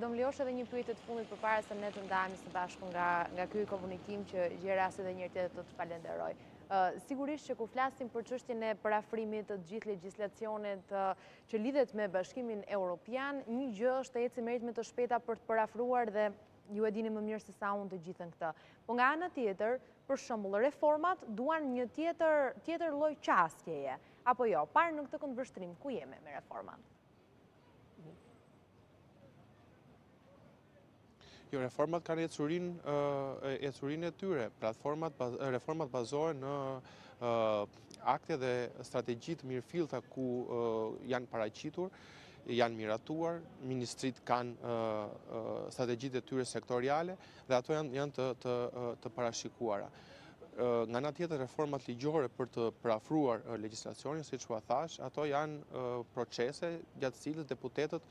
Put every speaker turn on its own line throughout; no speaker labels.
Do më lejosh edhe një pyetje të fundit përpara se ne të ndahemi së bashku nga ky komunikim që gjej rast edhe një herë tjetër të falenderoj. Sigurisht që kur flasim për çështjen e parafrimit të gjithë legjislacionit që lidhet me Bashkimin Evropian, një gjë është të ecim me të shpejta për të parafruar dhe ju e dini më mirë se sa unë të gjithën këtë. Po nga ana tjetër, për shembull, reformat duan një tjetër lloj qasjeje, apo jo? Parë në këtë këndvështrim, ku jemi me reformat?
Jo, reformat kanë ecurinë e tyre. Reformat bazohen në akte dhe strategji të mirëfillta ku janë paraqitur, janë miratuar, ministrit kanë strategjitë e tyre sektoriale dhe ato janë të parashikuara. Nga ana tjetër, reformat ligjore për të parafruar legjislacionin, siç u thash, ato janë procese gjatë cilës deputetët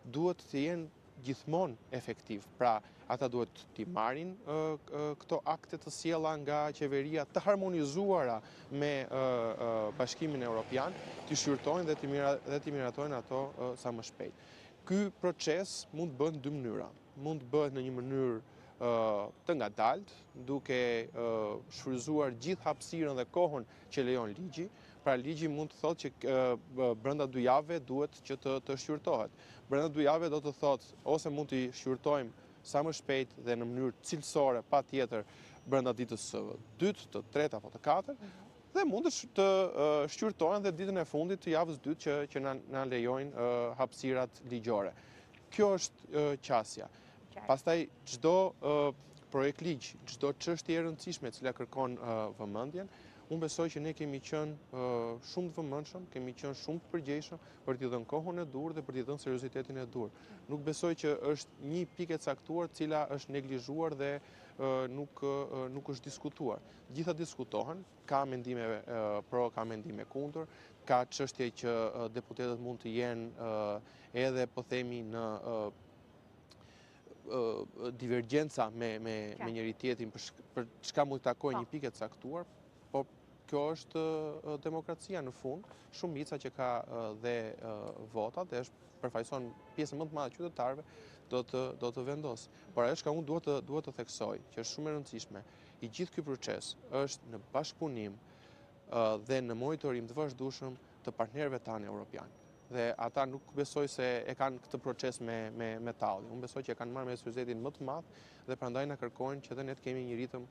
duhet të jenë gjithmonë efektiv. Pra, ata duhet t'i marrin këto akte të sjella nga qeveria të harmonizuara me Bashkimin Evropian, t'i shqyrtojnë dhe t'i miratojnë ato sa më shpejt. Ky proces mund të bëhet në dy mënyra. Mund të bëhet në një mënyrë të ngadalt, duke shfryzuar gjithë hapësirën dhe kohën që lejon ligji. Pra ligji mund të thotë që brenda 2 javëve duhet që të shqyrtohet. Brenda 2 javëve do të thotë ose mund t'i shqyrtojmë sa më shpejt dhe në mënyrë cilësore, patjetër brenda ditës së dytë, të tretë apo të katërt, dhe mund të shqyrtohen dhe ditën e fundit të javës dytë që na lejojnë hapësirat ligjore. Kjo është qasja. Pastaj çdo projekt ligj, çdo çështje e rëndësishme e cila kërkon vëmendjen, unë besoj që ne kemi qenë shumë të vëmendshëm, kemi qenë shumë të përgjegjshëm për t'i dhënë kohën e dur dhe për t'i dhënë seriozitetin e dur. Nuk besoj që është një pikë e caktuar cila është neglizhuar dhe nuk është diskutuar. Gjitha diskutohen, ka mendime pro, ka mendime kundër, ka çështje që deputetët mund të jenë edhe po themi në divergjenca me njëri tjetrin për çka mund të takojë një pikë e caktuar, po kjo është demokracia në fund, shumica që ka dhe votat dhe përfaqëson pjesën më të madhe e qytetarëve do të vendosë. Por ajo që unë duhet të theksoj, që është shumë e rëndësishme, i gjithë ky proces është në bashkëpunim dhe në monitorim të vazhdueshëm të partnerëve tanë evropian. Dhe ata nuk besoj se e kanë këtë proces me talli. Unë besoj që e kanë marrë me seriozitetin më të madh dhe prandaj na kërkojnë që edhe ne të kemi një ritëm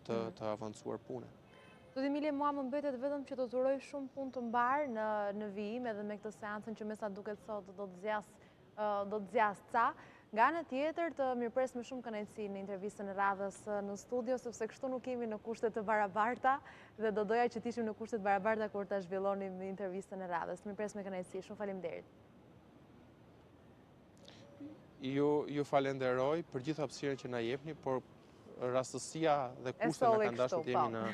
të avancuar pune.
Zoti Emilje, mua më mbetet vetëm që të uroj shumë punë të mbar në vijim edhe me këtë seancën që me sa duket sot do të zjas ca. Nga ana tjetër të mirëpres me shumë kënaqësi në intervistën e radhës në studio, sepse kështu nuk kemi në kushte të barabarta dhe do doja që të ishim në kushte të barabarta kur ta zhvillonim intervistën e radhës. Mirëpres me kënaqësi, shumë faleminderit.
Ju falenderoj për gjithë hapësirën që na jepni, por rastësia dhe kushtet na kanë dashur të jemi në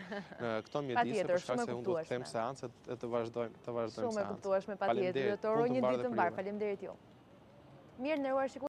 këto mjedise, për shkak se unë do të them seancët e të vazhdojmë seancën.
Shumë e kuptueshme, patjetër. Të uroj një ditë të mbar. Faleminderit ju. Mirë, nderuar shikues.